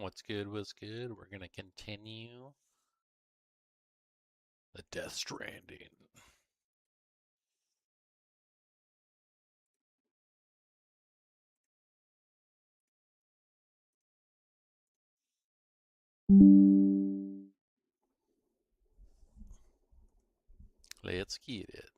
What's good? What's good? We're gonna continue the Death Stranding. Let's get it.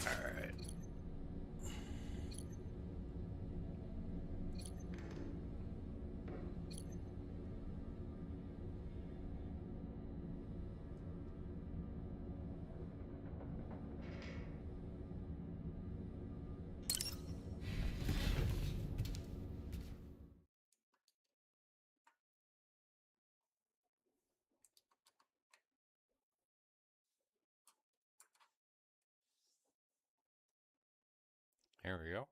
Alright. Here we go.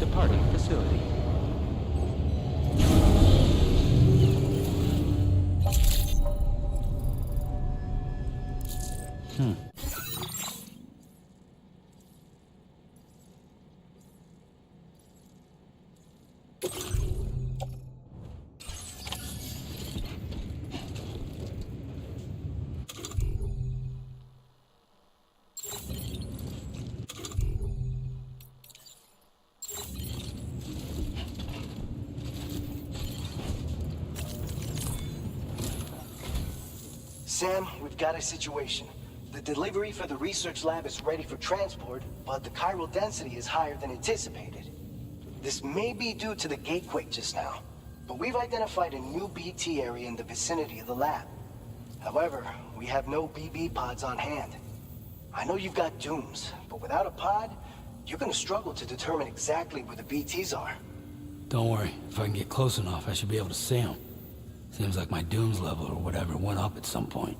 Departing facility. Sam, we've got a situation. The delivery for the research lab is ready for transport, but the chiral density is higher than anticipated. This may be due to the gatequake just now, but we've identified a new BT area in the vicinity of the lab. However, we have no BB pods on hand. I know you've got dooms, but without a pod, you're gonna struggle to determine exactly where the BTs are. Don't worry, if I can get close enough, I should be able to see them. Seems like my dooms level or whatever went up at some point.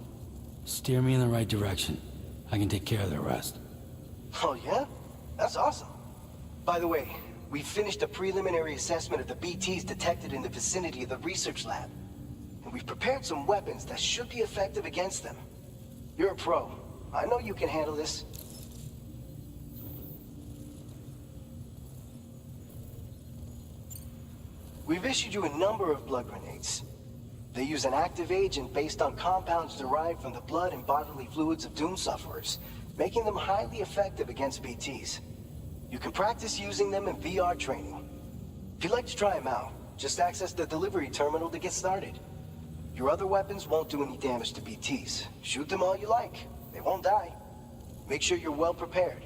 Steer me in the right direction. I can take care of the rest. Oh yeah? That's awesome. By the way, we finished a preliminary assessment of the BTs detected in the vicinity of the research lab. And we've prepared some weapons that should be effective against them. You're a pro. I know you can handle this. We've issued you a number of blood grenades. They use an active agent based on compounds derived from the blood and bodily fluids of Doom sufferers, making them highly effective against BTs. You can practice using them in VR training. If you'd like to try them out, just access the delivery terminal to get started. Your other weapons won't do any damage to BTs. Shoot them all you like. They won't die. Make sure you're well prepared.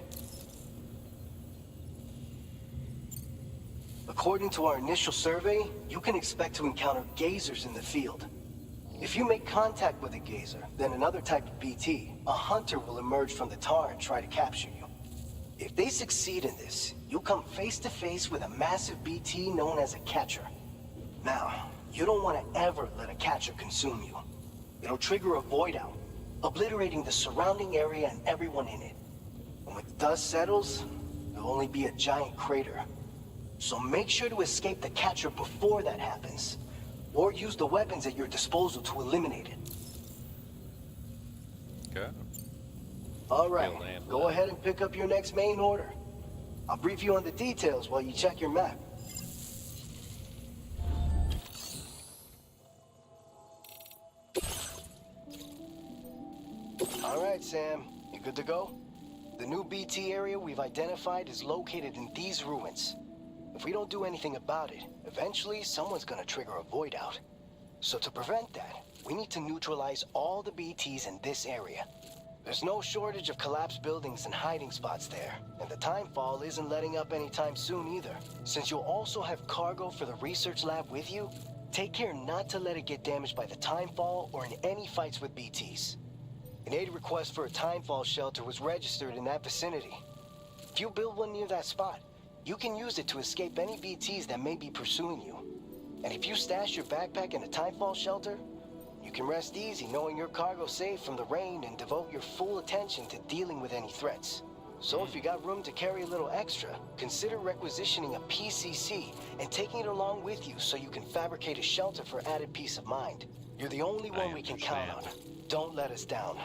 According to our initial survey, you can expect to encounter gazers in the field. If you make contact with a gazer, then another type of BT, a hunter will emerge from the tar and try to capture you. If they succeed in this, you'll come face to face with a massive BT known as a catcher. Now, you don't want to ever let a catcher consume you. It'll trigger a void out, obliterating the surrounding area and everyone in it. And when the dust settles, there'll only be a giant crater. So make sure to escape the catcher before that happens, or use the weapons at your disposal to eliminate it. Okay. All right, You'll handle go that. ahead and pick up your next main order. I'll brief you on the details while you check your map. All right, Sam, you good to go? The new BT area we've identified is located in these ruins. If we don't do anything about it, eventually someone's gonna trigger a void out. So to prevent that, we need to neutralize all the BTs in this area. There's no shortage of collapsed buildings and hiding spots there, and the timefall isn't letting up anytime soon either. Since you'll also have cargo for the research lab with you, take care not to let it get damaged by the timefall or in any fights with BTs. An aid request for a timefall shelter was registered in that vicinity. If you build one near that spot, you can use it to escape any BTs that may be pursuing you. And if you stash your backpack in a timefall shelter, you can rest easy knowing your cargo's safe from the rain and devote your full attention to dealing with any threats. So if you got room to carry a little extra, consider requisitioning a PCC and taking it along with you so you can fabricate a shelter for added peace of mind. You're the only one we can count on. Don't let us down.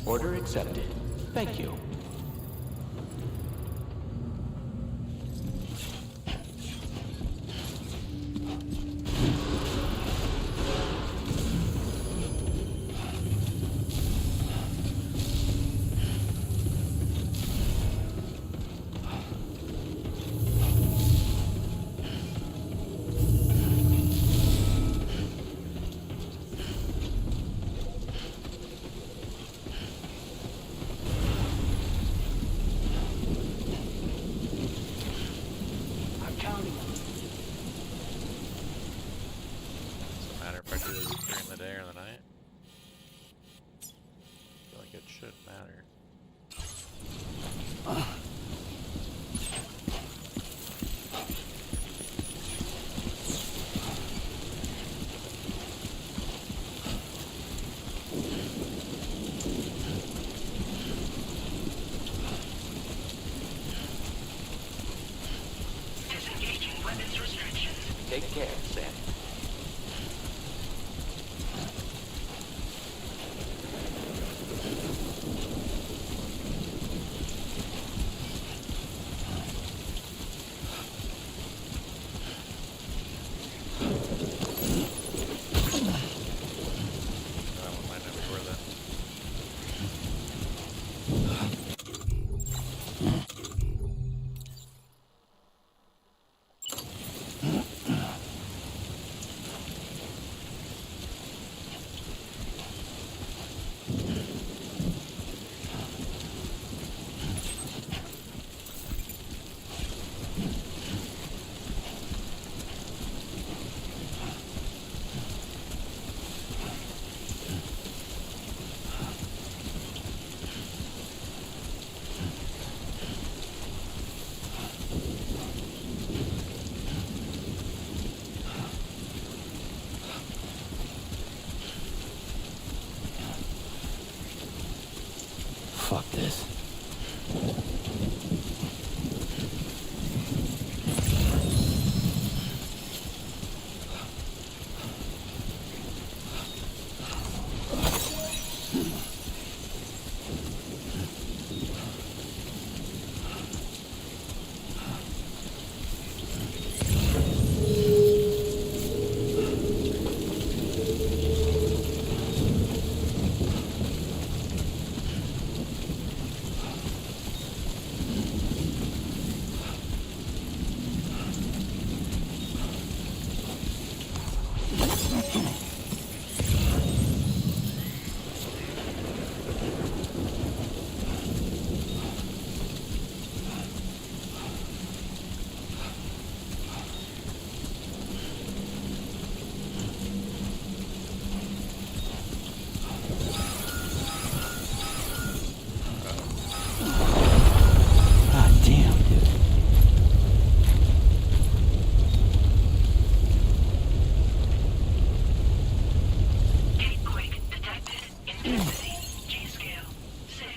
Order accepted. Thank you. Doesn't matter if I do this during the day or the night. I feel like it should matter. Disengaging weapons restrictions. Take care, Sam. fuck this. God damn, dude. Cape quake detected. Intensity. G-scale. 6.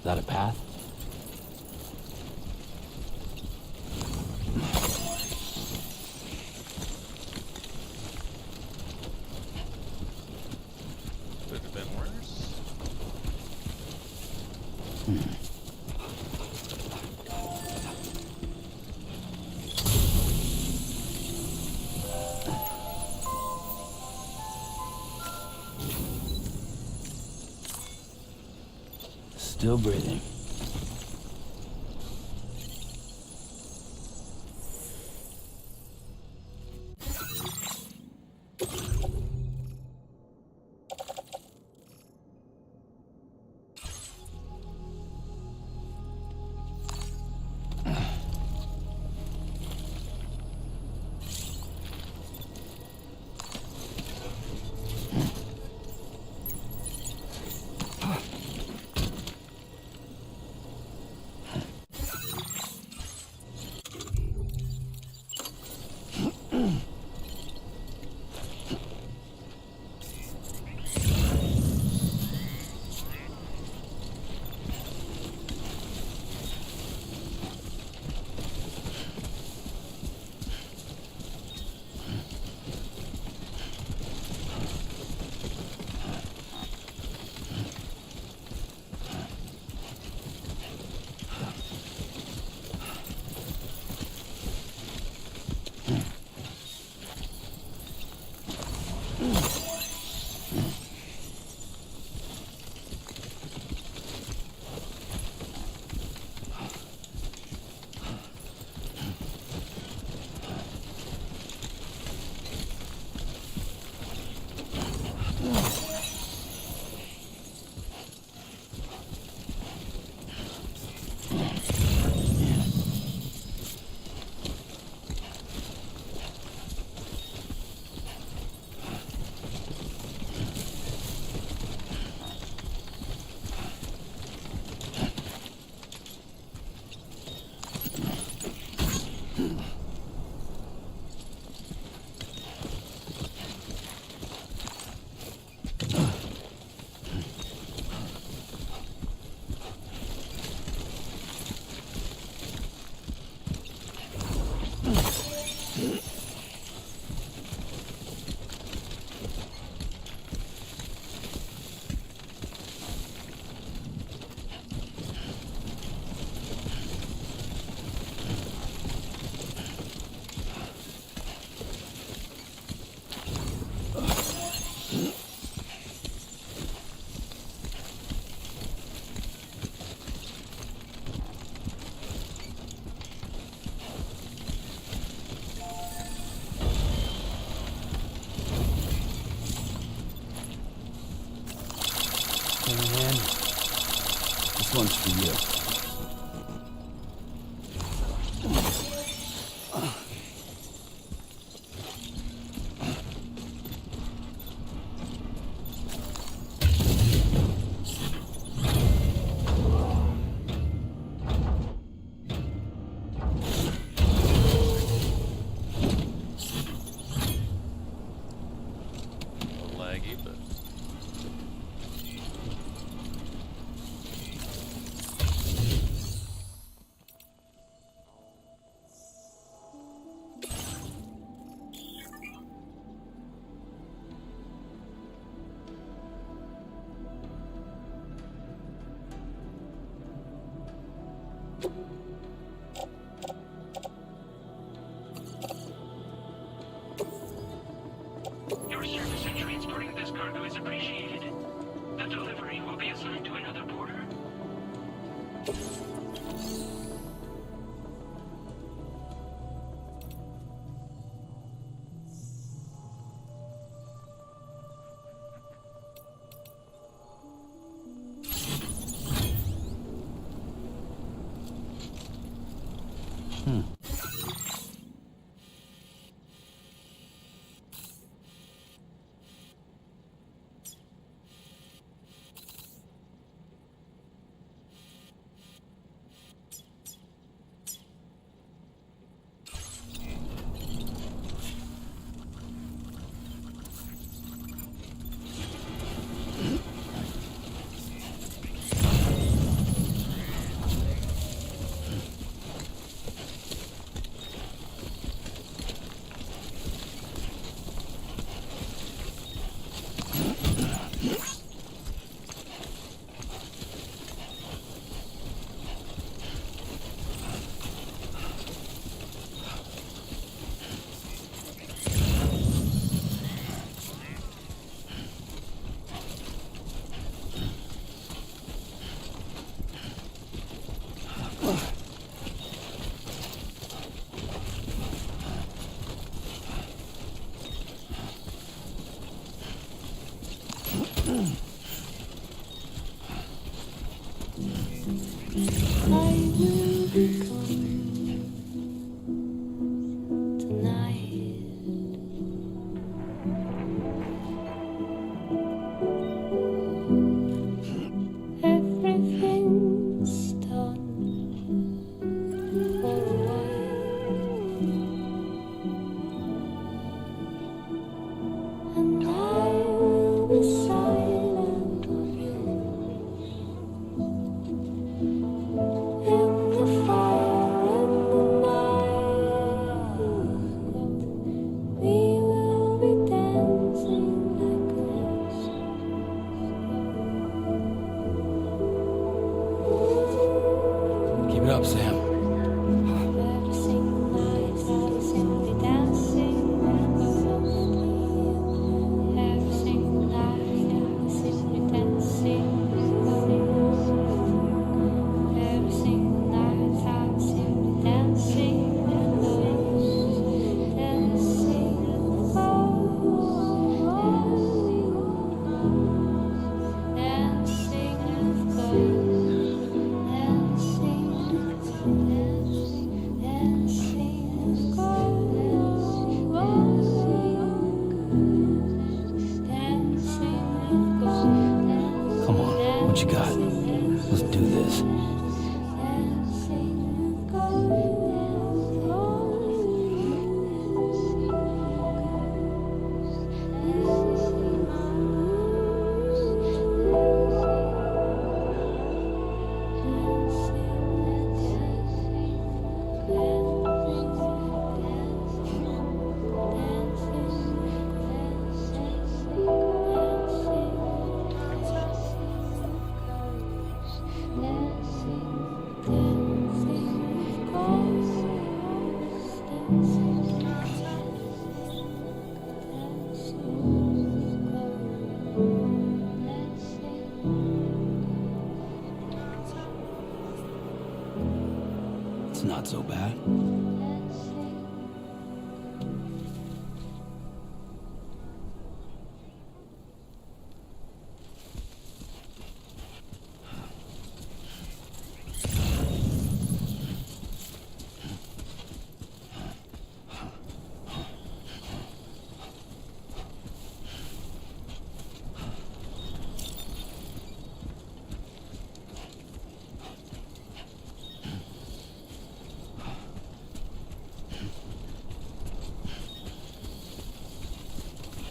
that a path? Could have been worse. Still breathing. And this one's for you. A little laggy, but Your service in transporting this cargo is appreciated. The delivery will be assigned to another porter.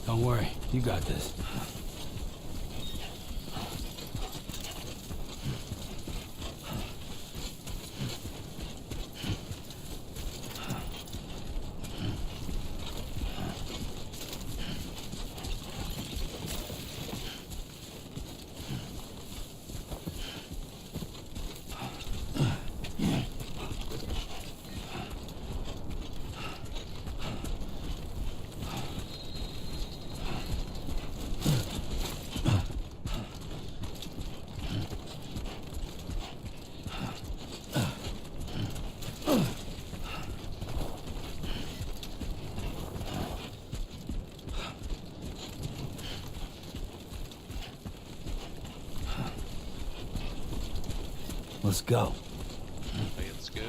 Don't worry, you got this. Let's go. Let's go.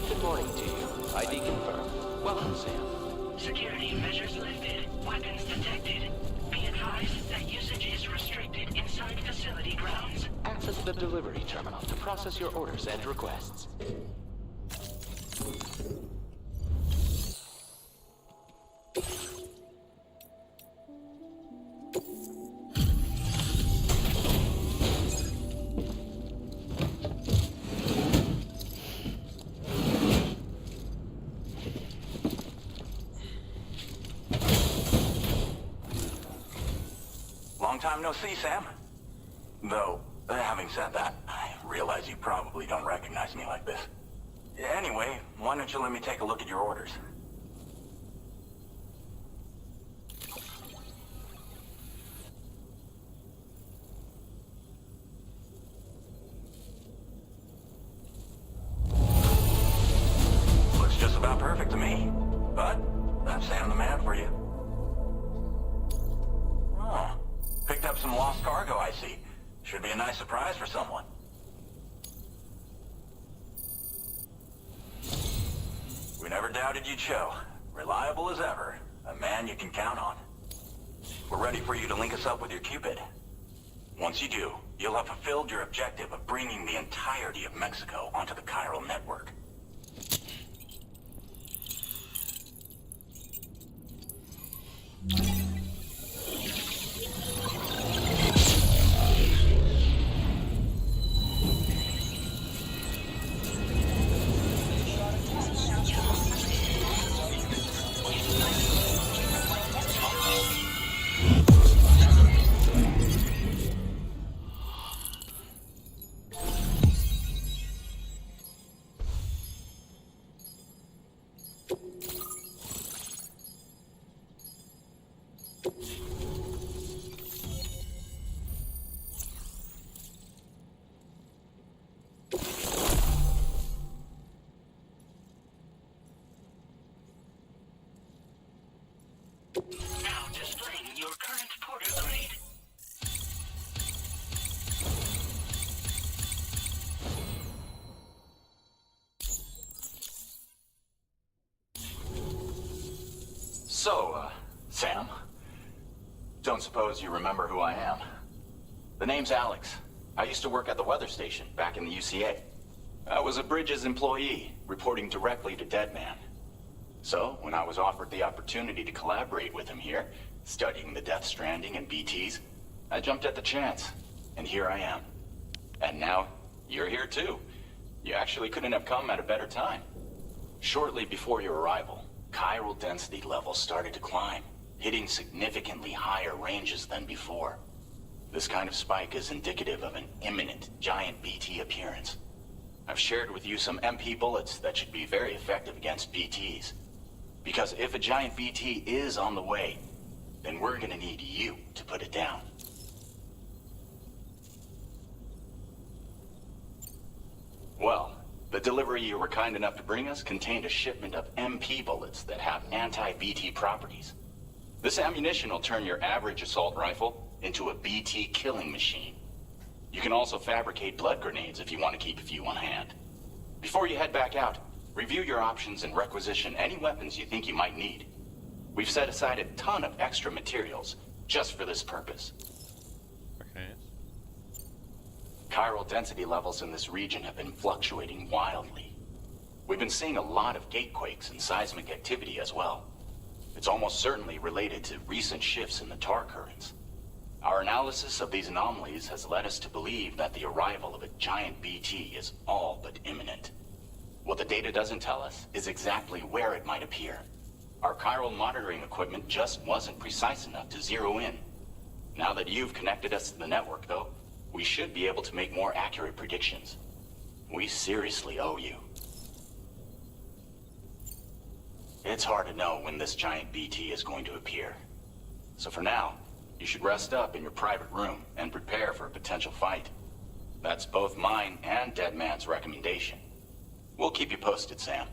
Good morning to you. ID confirmed. Welcome, Sam. Security measures lifted. Weapons detected. Be advised that usage is restricted inside facility grounds. Access the delivery terminal to process your orders and requests. Long time no see, Sam. Though, having said that, I realize you probably don't recognize me like this. Anyway, why don't you let me take a look at your orders? Looks just about perfect to me. But, that's Sam the man for you. Oh. Picked up some lost cargo, I see. Should be a nice surprise for someone. We never doubted you'd show. Reliable as ever. A man you can count on. We're ready for you to link us up with your Cupid. Once you do, you'll have fulfilled your objective of bringing the entirety of Mexico onto the chiral network. Now to Sam, don't suppose you remember who I am? The name's Alex. I used to work at the weather station back in the UCA. I was a Bridges employee, reporting directly to Deadman. So, when I was offered the opportunity to collaborate with him here, studying the Death Stranding and BTs, I jumped at the chance, and here I am. And now, you're here too. You actually couldn't have come at a better time. Shortly before your arrival, chiral density levels started to climb, hitting significantly higher ranges than before. This kind of spike is indicative of an imminent giant BT appearance. I've shared with you some MP bullets that should be very effective against BTs. Because if a giant BT is on the way, then we're gonna need you to put it down. Well, the delivery you were kind enough to bring us contained a shipment of MP bullets that have anti-BT properties. This ammunition will turn your average assault rifle into a BT killing machine. You can also fabricate blood grenades if you want to keep a few on hand. Before you head back out, review your options and requisition any weapons you think you might need. We've set aside a ton of extra materials just for this purpose. Okay. Chiral density levels in this region have been fluctuating wildly. We've been seeing a lot of gatequakes and seismic activity as well. It's almost certainly related to recent shifts in the tar currents. Our analysis of these anomalies has led us to believe that the arrival of a giant BT is all but imminent. What the data doesn't tell us is exactly where it might appear. Our chiral monitoring equipment just wasn't precise enough to zero in. Now that you've connected us to the network, though, we should be able to make more accurate predictions. We seriously owe you. It's hard to know when this giant BT is going to appear. So for now, you should rest up in your private room and prepare for a potential fight. That's both mine and Deadman's recommendation. We'll keep you posted, Sam.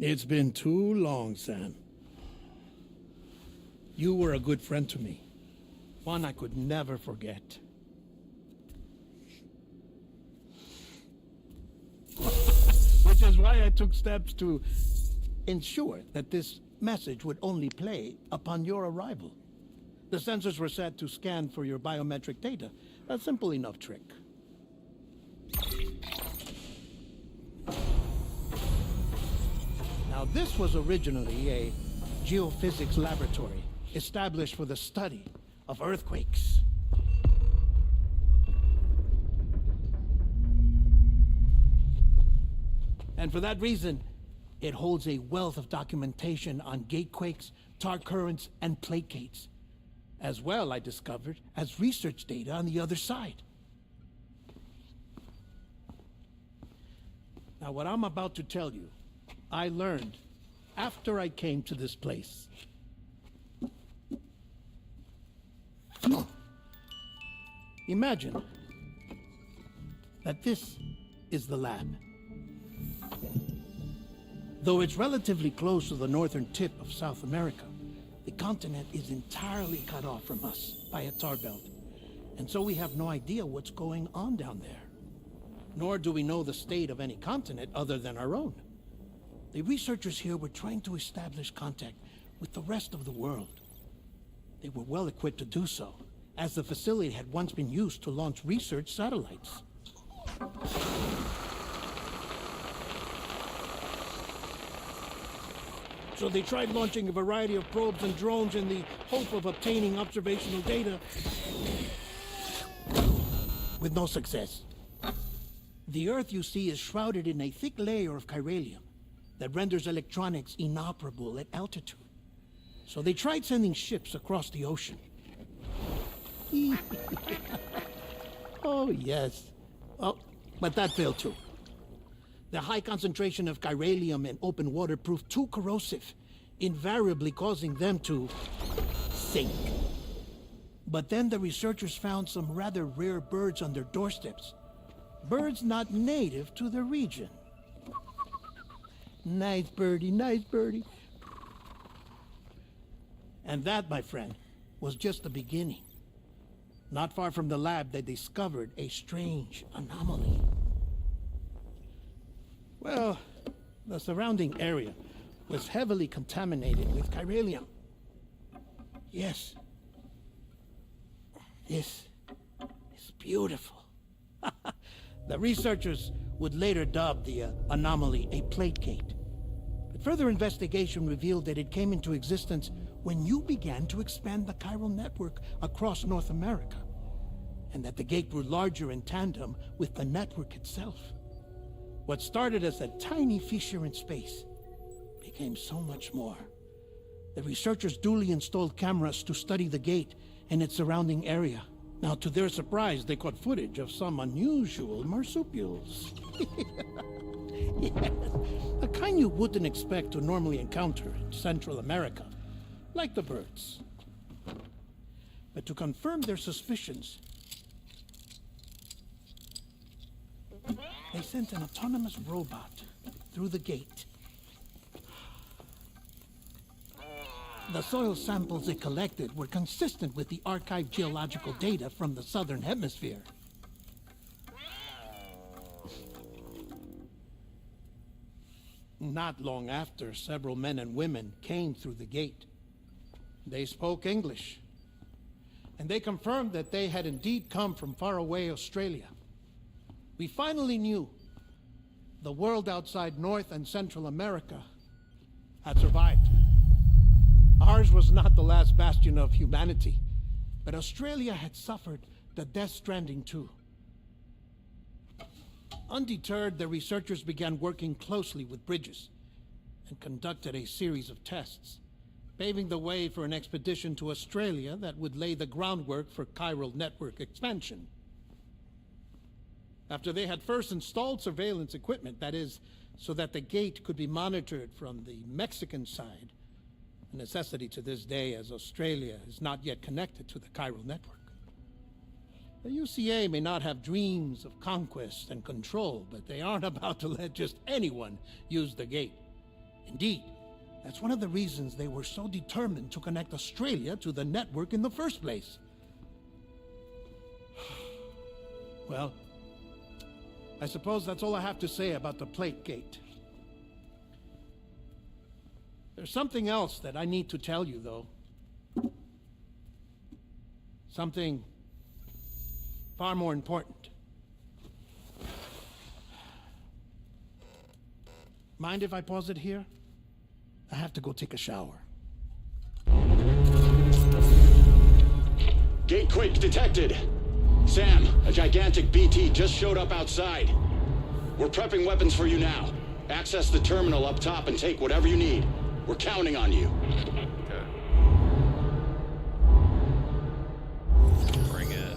It's been too long, Sam. You were a good friend to me. One I could never forget. Which is why I took steps to ensure that this message would only play upon your arrival. The sensors were set to scan for your biometric data. A simple enough trick. Now, this was originally a geophysics laboratory established for the study of earthquakes. And for that reason, it holds a wealth of documentation on gatequakes, tar currents, and placates. As well, I discovered, as research data on the other side. Now, what I'm about to tell you, I learned after I came to this place. Imagine that this is the lab. Though it's relatively close to the northern tip of South America, the continent is entirely cut off from us by a tar belt. And so we have no idea what's going on down there. Nor do we know the state of any continent other than our own. The researchers here were trying to establish contact with the rest of the world. They were well equipped to do so, as the facility had once been used to launch research satellites. So they tried launching a variety of probes and drones in the hope of obtaining observational data. with no success. The Earth, you see, is shrouded in a thick layer of chiralium that renders electronics inoperable at altitude. So they tried sending ships across the ocean. Oh, yes. Oh, but that failed too. The high concentration of chiralium in open water proved too corrosive, invariably causing them to sink. But then the researchers found some rather rare birds on their doorsteps. Birds not native to the region. Nice birdie, nice birdie. And that, my friend, was just the beginning. Not far from the lab, they discovered a strange anomaly. Well, the surrounding area was heavily contaminated with chiralium. Yes. This is beautiful. The researchers would later dub the anomaly a plate gate. But further investigation revealed that it came into existence when you began to expand the chiral network across North America, and that the gate grew larger in tandem with the network itself. What started as a tiny fissure in space became so much more. The researchers duly installed cameras to study the gate and its surrounding area. Now, to their surprise, they caught footage of some unusual marsupials. Yes, the kind you wouldn't expect to normally encounter in Central America, like the birds. But to confirm their suspicions, they sent an autonomous robot through the gate. The soil samples it collected were consistent with the archived geological data from the southern hemisphere. Not long after, several men and women came through the gate. They spoke English, and they confirmed that they had indeed come from faraway Australia. We finally knew the world outside North and Central America had survived. Ours was not the last bastion of humanity, but Australia had suffered the death stranding too. Undeterred, the researchers began working closely with Bridges and conducted a series of tests, paving the way for an expedition to Australia that would lay the groundwork for chiral network expansion. After they had first installed surveillance equipment, that is, so that the gate could be monitored from the Mexican side, a necessity to this day as Australia is not yet connected to the chiral network. The UCA may not have dreams of conquest and control, but they aren't about to let just anyone use the gate. Indeed, that's one of the reasons they were so determined to connect Australia to the network in the first place. Well, I suppose that's all I have to say about the plate gate. There's something else that I need to tell you, though. Something far more important. Mind if I pause it here? I have to go take a shower. Gate quake detected. Sam, a gigantic BT just showed up outside. We're prepping weapons for you now. Access the terminal up top and take whatever you need. We're counting on you. Okay. Bring it.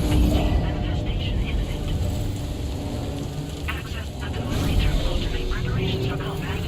Manifestation imminent. Access the delivery terminal to make preparations for combat.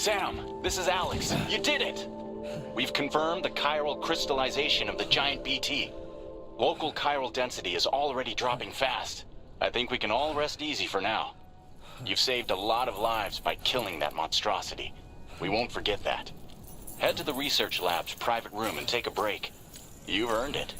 Sam, this is Alex. You did it! We've confirmed the chiral crystallization of the giant BT. Local chiral density is already dropping fast. I think we can all rest easy for now. You've saved a lot of lives by killing that monstrosity. We won't forget that. Head to the research lab's private room and take a break. You've earned it.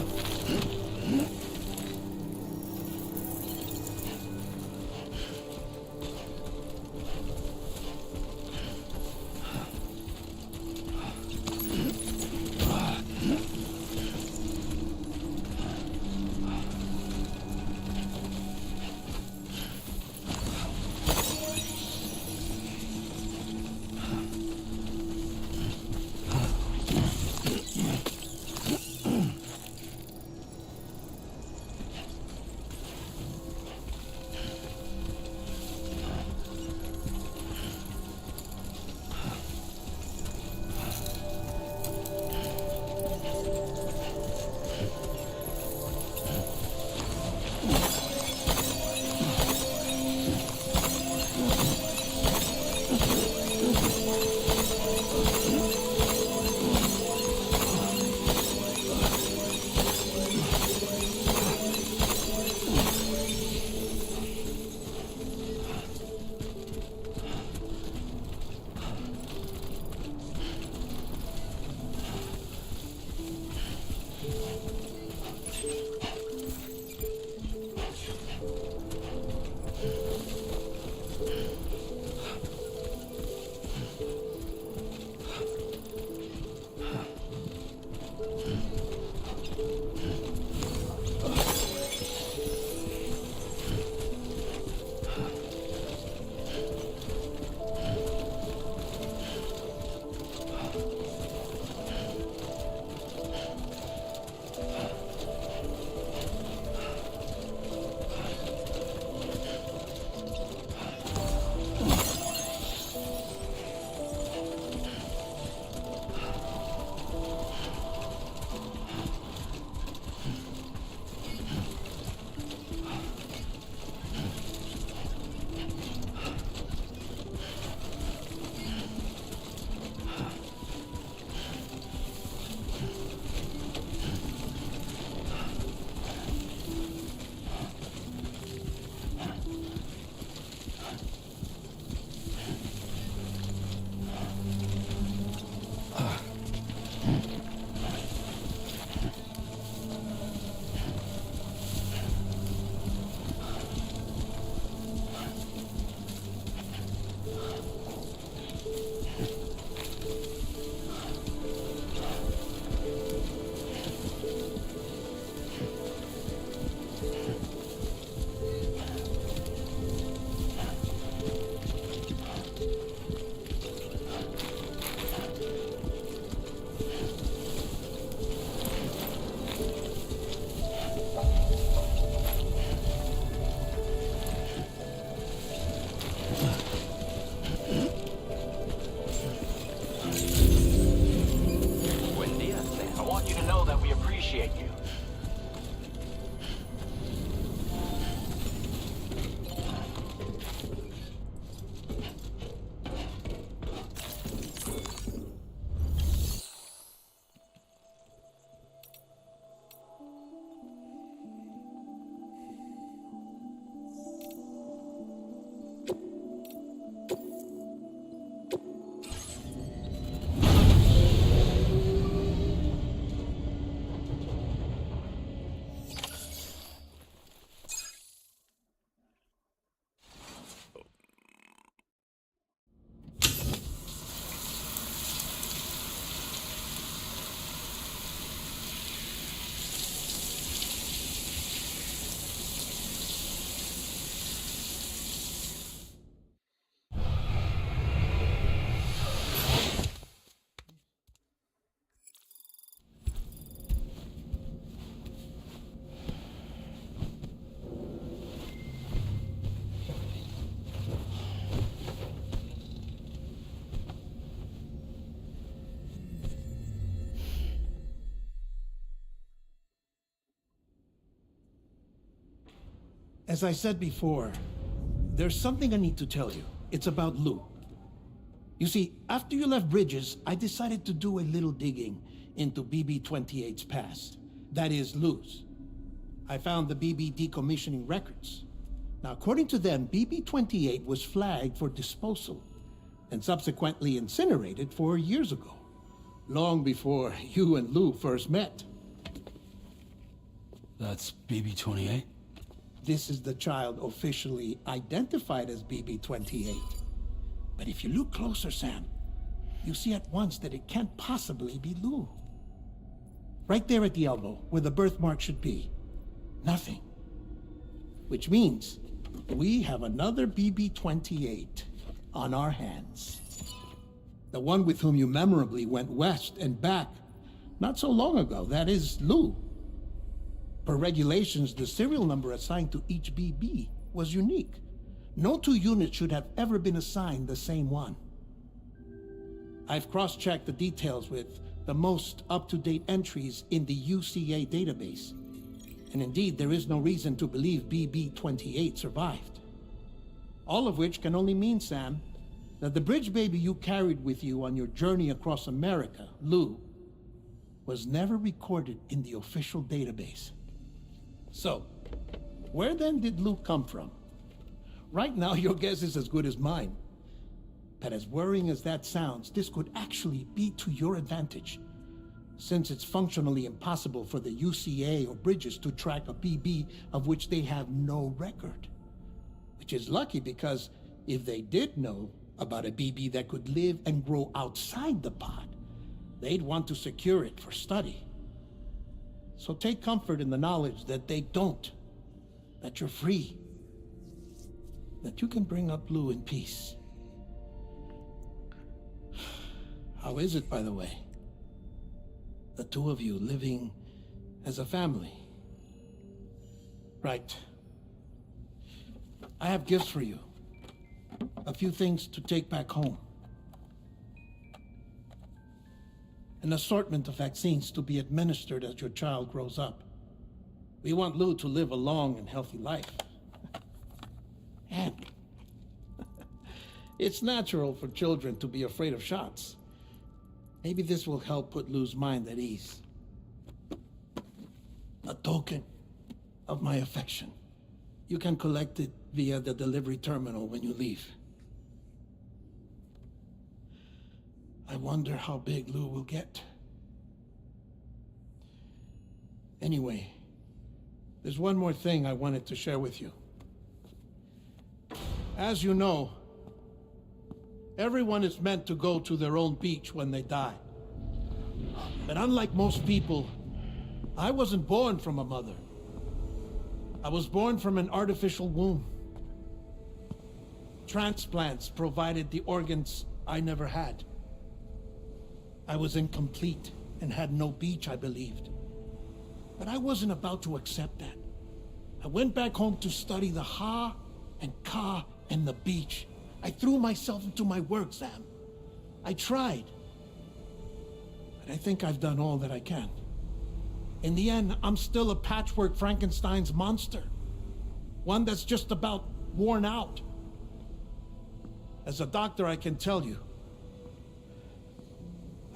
Okay. As I said before, there's something I need to tell you. It's about Lou. You see, after you left Bridges, I decided to do a little digging into BB-28's past. That is, Lou's. I found the BB decommissioning records. Now, according to them, BB-28 was flagged for disposal and subsequently incinerated 4 years ago, long before you and Lou first met. That's BB-28? This is the child officially identified as BB-28. But if you look closer, Sam, you see at once that it can't possibly be Lou. Right there at the elbow, where the birthmark should be. Nothing. Which means we have another BB-28 on our hands. The one with whom you memorably went west and back not so long ago, that is Lou. Per regulations, the serial number assigned to each BB was unique. No two units should have ever been assigned the same one. I've cross-checked the details with the most up-to-date entries in the UCA database. And indeed, there is no reason to believe BB-28 survived. All of which can only mean, Sam, that the bridge baby you carried with you on your journey across America, Lou, was never recorded in the official database. So, where then did Lou come from? Right now, your guess is as good as mine. But as worrying as that sounds, this could actually be to your advantage, since it's functionally impossible for the UCA or Bridges to track a BB of which they have no record. Which is lucky, because if they did know about a BB that could live and grow outside the pod, they'd want to secure it for study. So take comfort in the knowledge that they don't, that you're free, that you can bring up Lou in peace. How is it, by the way? The two of you living as a family. Right. I have gifts for you. A few things to take back home. An assortment of vaccines to be administered as your child grows up. We want Lou to live a long and healthy life. And it's natural for children to be afraid of shots. Maybe this will help put Lou's mind at ease. A token of my affection. You can collect it via the delivery terminal when you leave. I wonder how big Lou will get. Anyway, there's one more thing I wanted to share with you. As you know, everyone is meant to go to their own beach when they die. But unlike most people, I wasn't born from a mother. I was born from an artificial womb. Transplants provided the organs I never had. I was incomplete and had no beach, I believed. But I wasn't about to accept that. I went back home to study the Ha and Ka and the beach. I threw myself into my work, Sam. I tried. But I think I've done all that I can. In the end, I'm still a patchwork Frankenstein's monster. One that's just about worn out. As a doctor, I can tell you,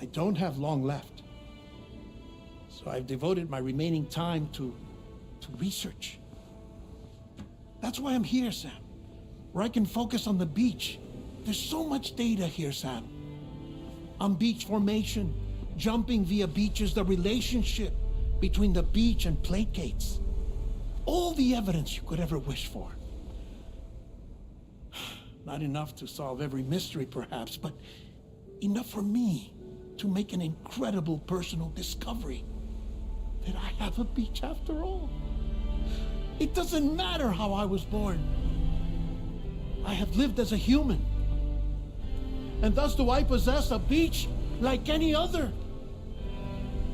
I don't have long left. So I've devoted my remaining time to research. That's why I'm here, Sam. Where I can focus on the beach. There's so much data here, Sam. On beach formation, jumping via beaches, the relationship between the beach and plate gates. All the evidence you could ever wish for. Not enough to solve every mystery, perhaps, but enough for me to make an incredible personal discovery. That I have a beach after all. It doesn't matter how I was born. I have lived as a human. And thus do I possess a beach like any other.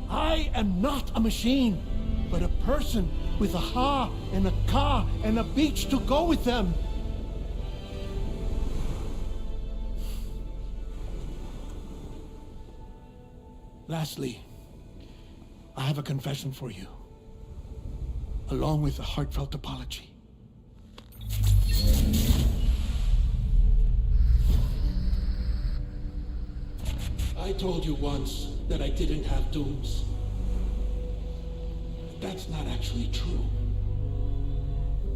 I am not a machine, but a person with a Ha and a Ka and a beach to go with them. Lastly, I have a confession for you, along with a heartfelt apology. I told you once that I didn't have dooms. But that's not actually true.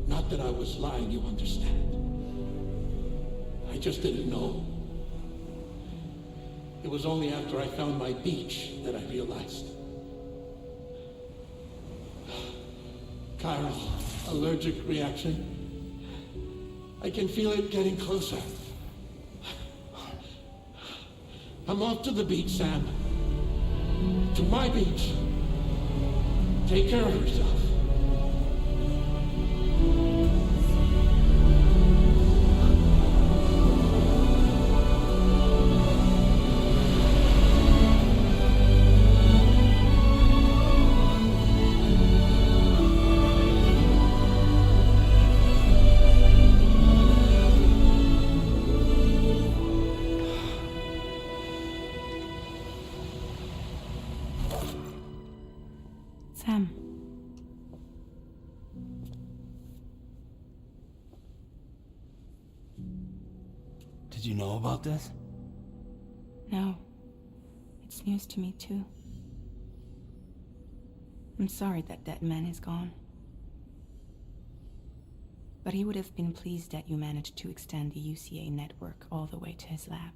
Not that I was lying, you understand. I just didn't know. It was only after I found my beach that I realized. Chiral, allergic reaction. I can feel it getting closer. I'm off to the beach, Sam. To my beach. Take care of yourself. Sam. Did you know about this? No. It's news to me, too. I'm sorry that man is gone. But he would have been pleased that you managed to extend the UCA network all the way to his lab.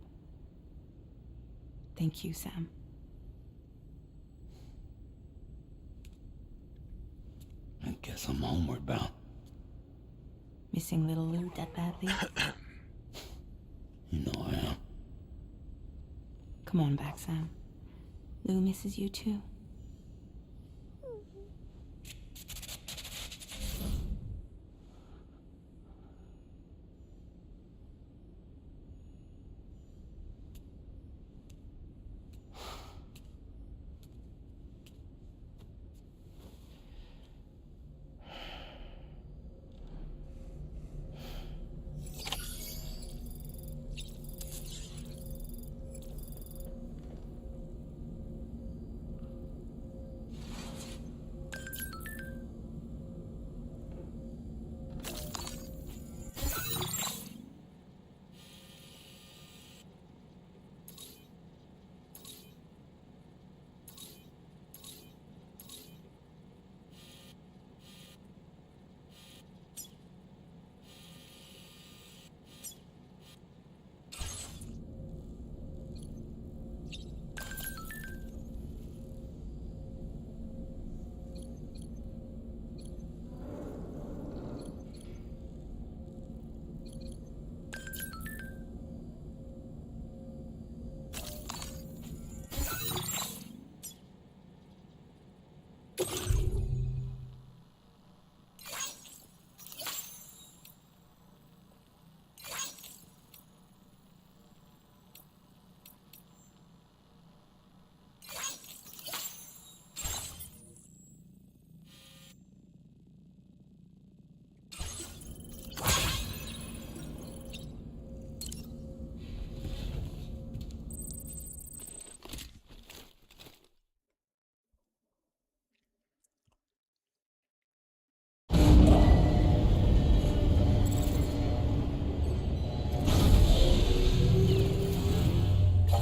Thank you, Sam. I guess I'm homeward bound. Missing little Lou that badly? You know I am. Come on back, Sam. Lou misses you too.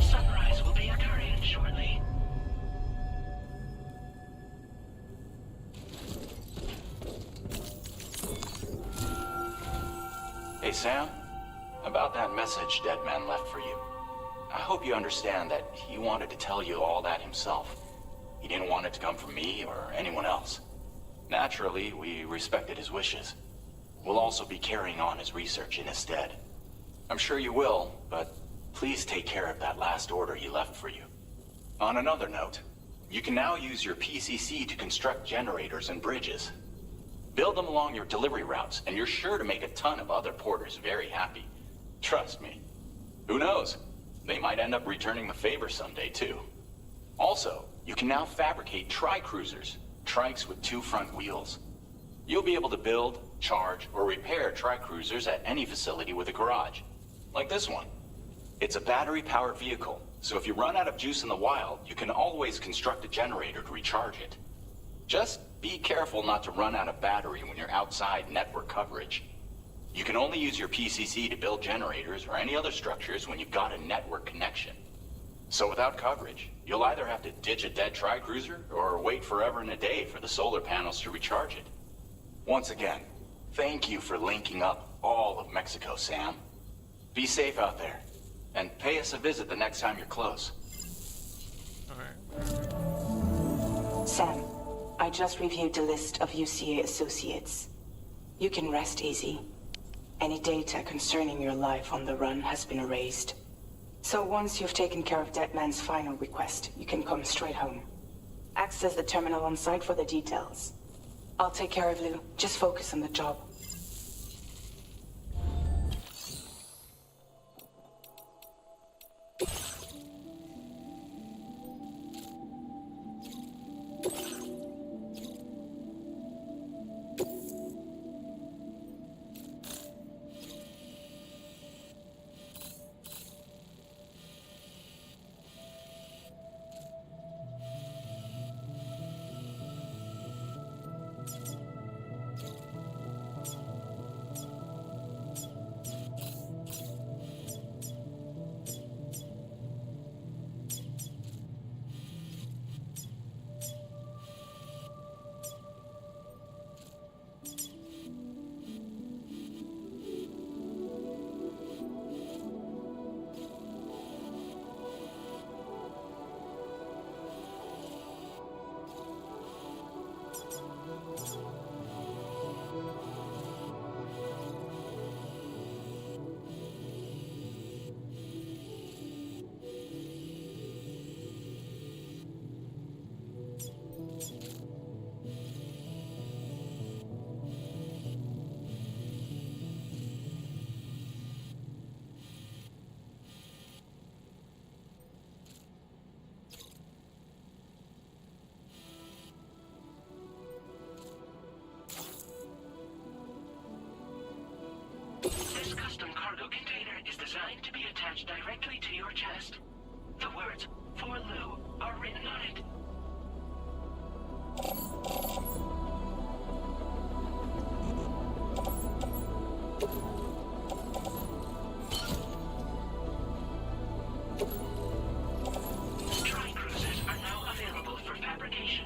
Sunrise will be occurring shortly. Hey, Sam. About that message Deadman left for you. I hope you understand that he wanted to tell you all that himself. He didn't want it to come from me or anyone else. Naturally, we respected his wishes. We'll also be carrying on his research in his stead. I'm sure you will, but please take care of that last order he left for you. On another note, you can now use your PCC to construct generators and bridges. Build them along your delivery routes, and you're sure to make a ton of other porters very happy. Trust me. Who knows? They might end up returning the favor someday, too. Also, you can now fabricate tri-cruisers, trikes with 2 front wheels. You'll be able to build, charge, or repair tri-cruisers at any facility with a garage. Like this one. It's a battery-powered vehicle, so if you run out of juice in the wild, you can always construct a generator to recharge it. Just be careful not to run out of battery when you're outside network coverage. You can only use your PCC to build generators or any other structures when you've got a network connection. So without coverage, you'll either have to ditch a dead tri-cruiser or wait forever and a day for the solar panels to recharge it. Once again, thank you for linking up all of Mexico, Sam. Be safe out there, and pay us a visit the next time you're close. Sam, I just reviewed the list of UCA associates. You can rest easy. Any data concerning your life on the run has been erased. So once you've taken care of Deadman's final request, you can come straight home. Access the terminal on site for the details. I'll take care of Lou. Just focus on the job. This custom cargo container is designed to be attached directly to your chest. The words, "For Lou," are written on it. Tri-cruisers are now available for fabrication.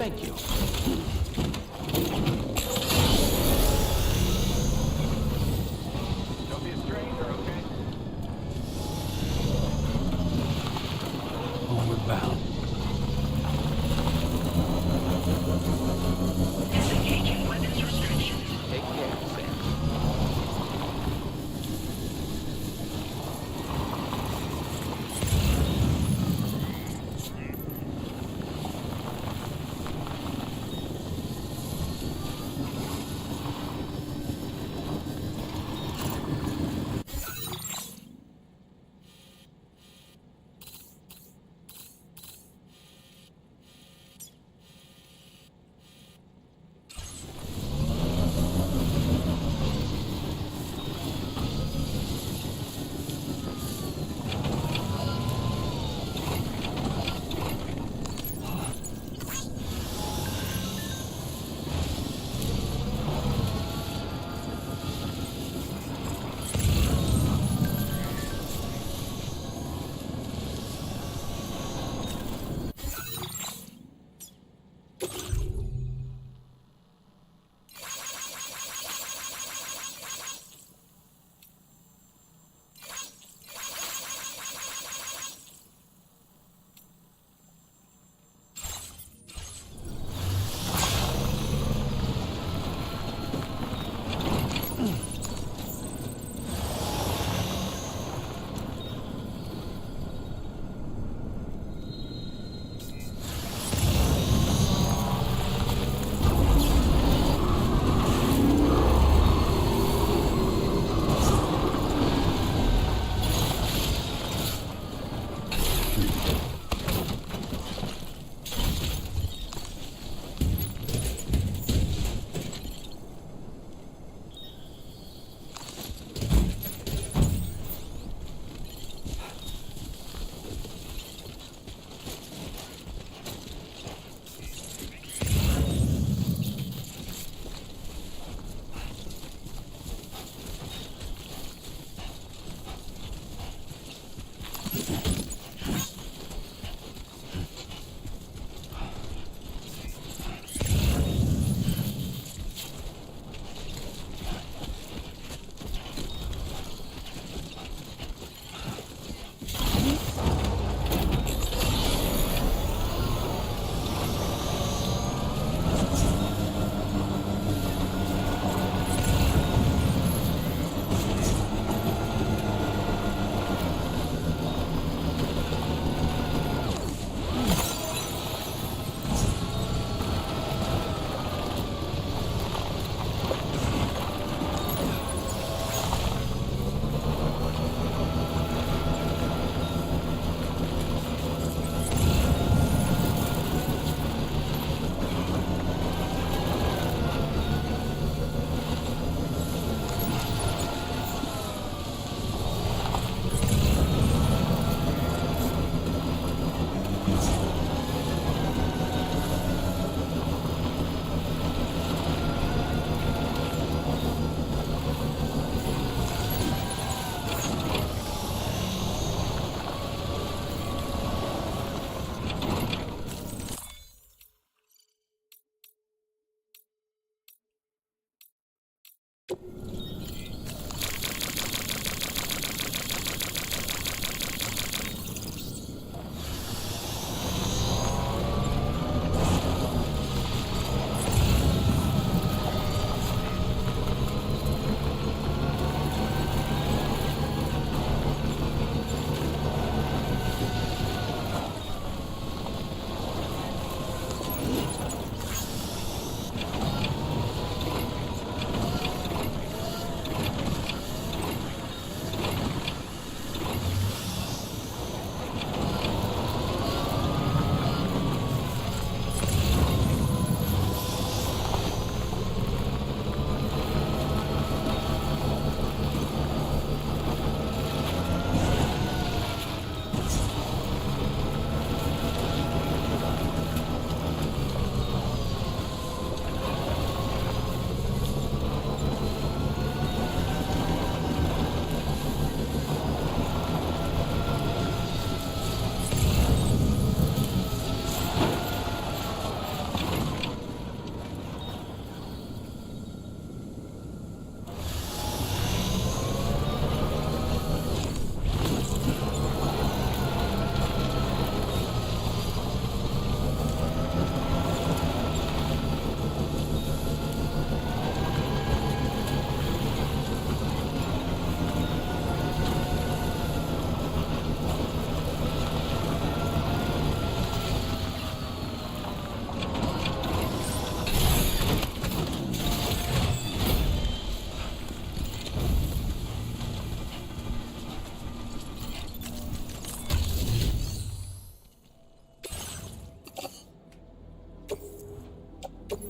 Thank you. Don't be a stranger, okay? Homeward bound. Disengaging weapons restrictions. Take care, Sam.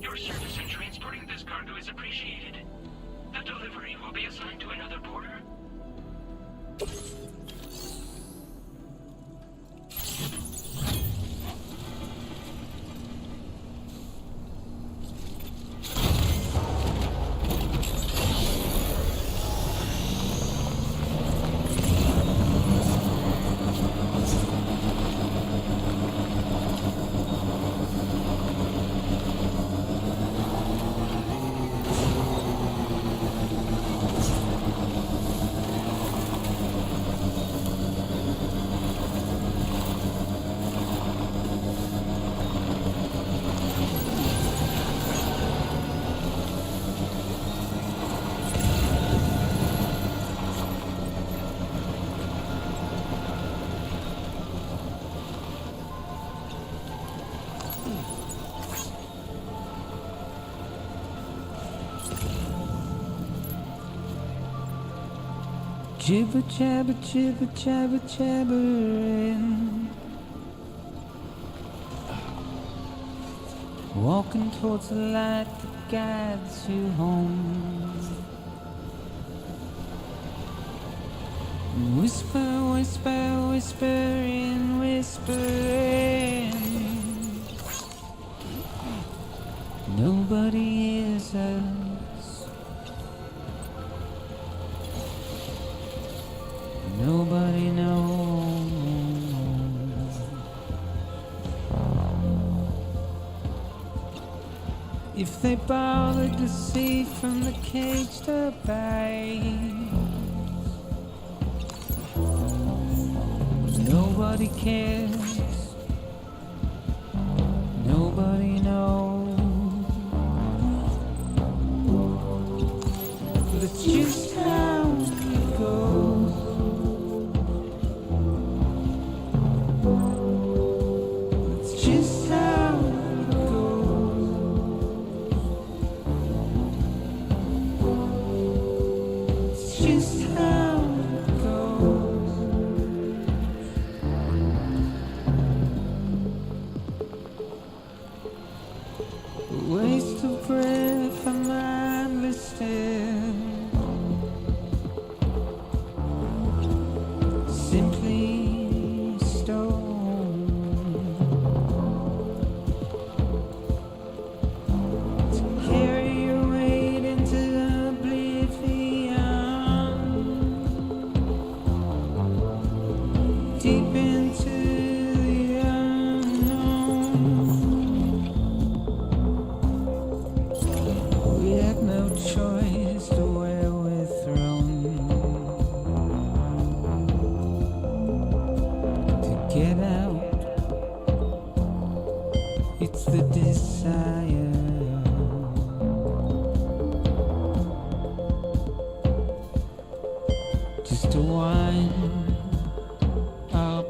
Your service in transporting this cargo is appreciated. The delivery will be assigned to another porter. Jibber jabber, jibber jabber, jabbering. Walking towards the light that guides you home. Whisper, whisper, whispering, whispering. Nobody hears us. Nobody knows. If they bothered to see from the caged up eyes, nobody cares. Nobody knows. But it's just how it goes. It's just how it goes. It's just how it goes. A waste of breath, a mindless stare. Simply stone to carry your weight into oblivion, deep into the unknown. We had no choice to where we're thrown. To get out, it's the desire. Just to wind up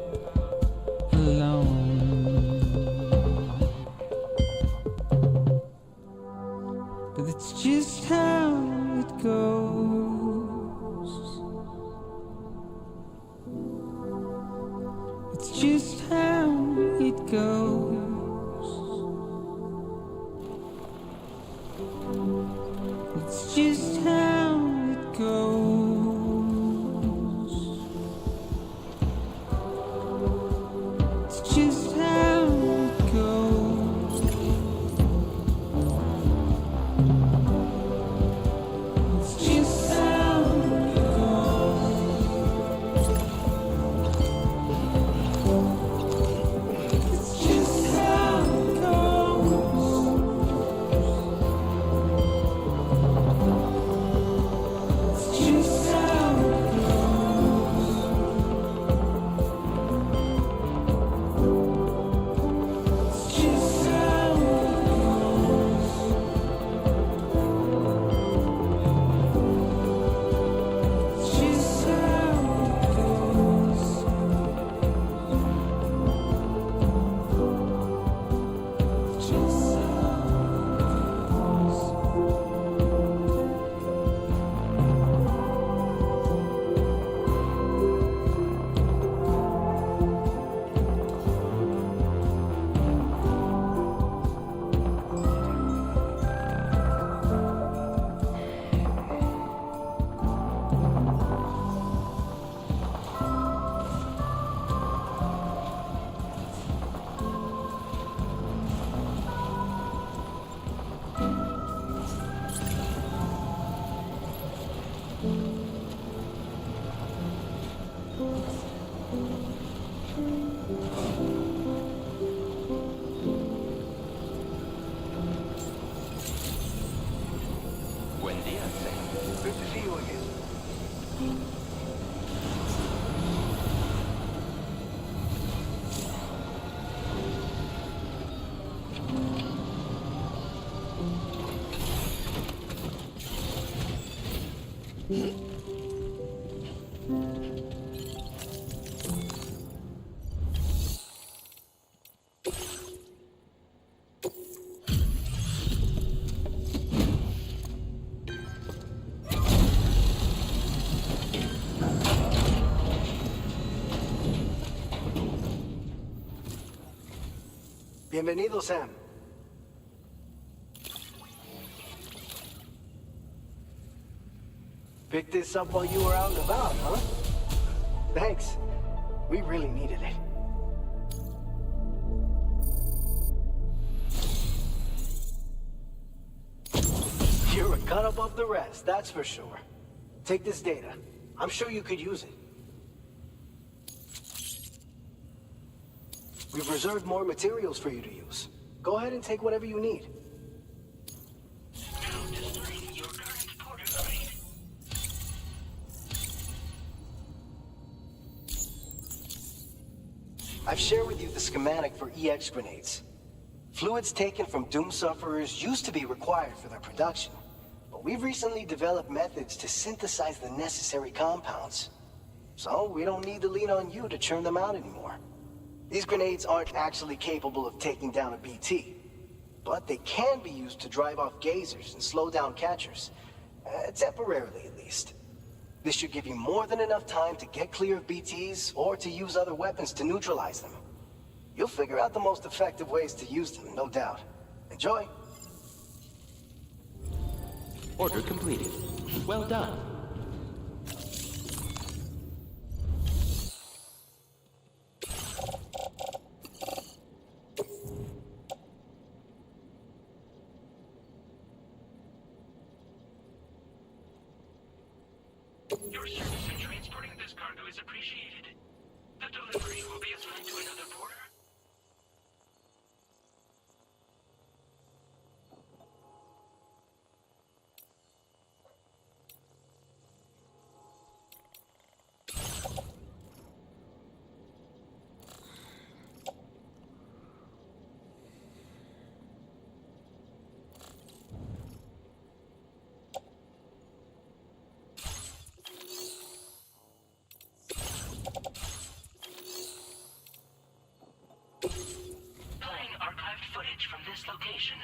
alone. But it's just how it goes. It's just how it goes. It's just how it goes. It's just how it goes. It's just how it goes. It's just how it goes. Good to see you again. Bienvenido, Sam. Picked this up while you were out and about, huh? Thanks. We really needed it. You're a cut above the rest, that's for sure. Take this data. I'm sure you could use it. We've reserved more materials for you to use. Go ahead and take whatever you need. Now displaying your current porter grade. I've shared with you the schematic for EX grenades. Fluids taken from Doom sufferers used to be required for their production, but we've recently developed methods to synthesize the necessary compounds. So we don't need to lean on you to churn them out anymore. These grenades aren't actually capable of taking down a BT, but they can be used to drive off gazers and slow down catchers, temporarily at least. This should give you more than enough time to get clear of BTs or to use other weapons to neutralize them. You'll figure out the most effective ways to use them, no doubt. Enjoy. Order completed. Well done. Your service in transporting this cargo is appreciated. The delivery will be assigned to another porter. Playing archived footage from this location.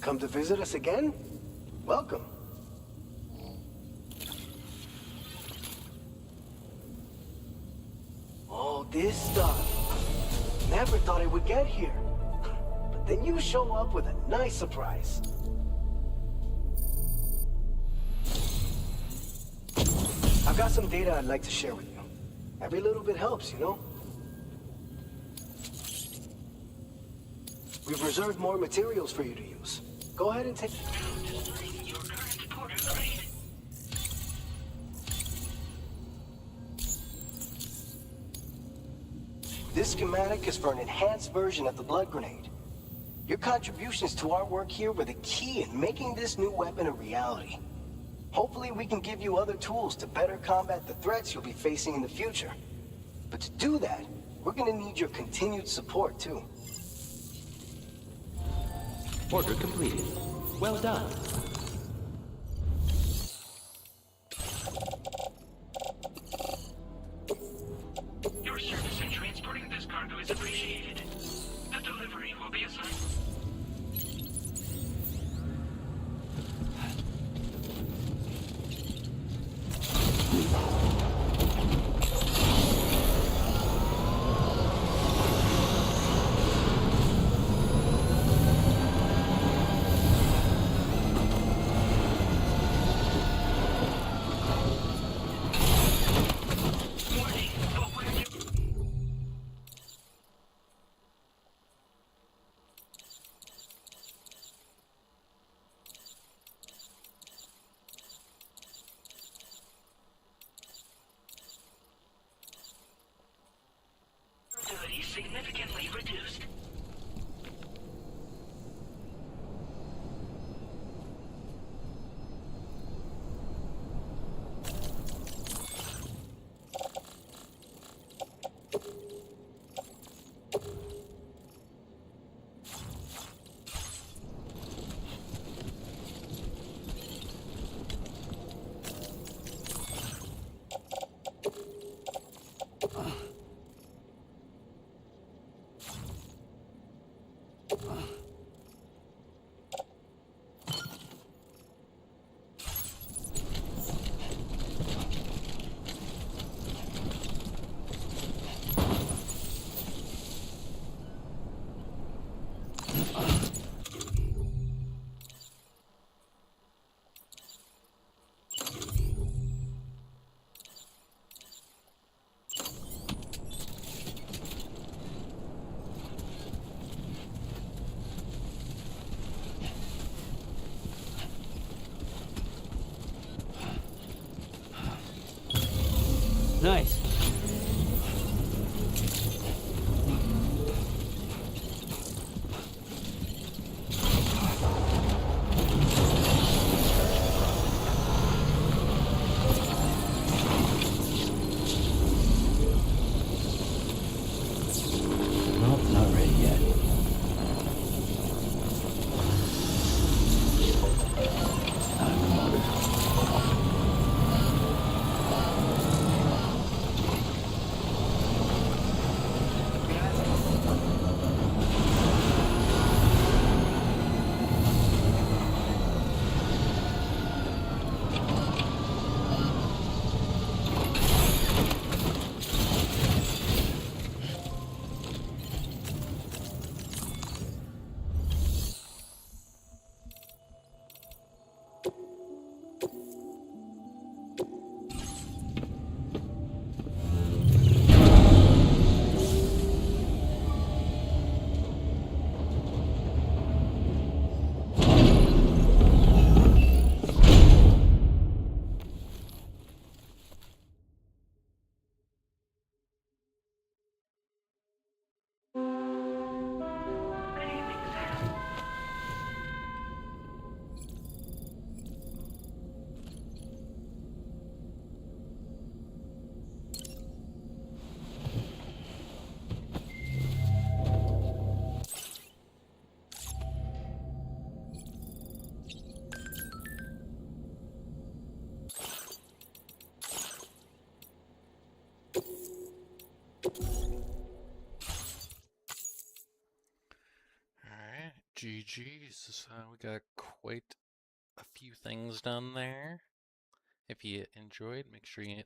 Come to visit us again? Welcome. All this stuff. Never thought it would get here. But then you show up with a nice surprise. I've got some data I'd like to share with you. Every little bit helps, you know? We've reserved more materials for you to use. Go ahead and take... Your current porter grade. This schematic is for an enhanced version of the blood grenade. Your contributions to our work here were the key in making this new weapon a reality. Hopefully we can give you other tools to better combat the threats you'll be facing in the future. But to do that, we're gonna need your continued support too. Order completed. Well done. Your service in transporting this cargo is appreciated. The delivery will be assigned. GG's. We got quite a few things done there. If you enjoyed, make sure you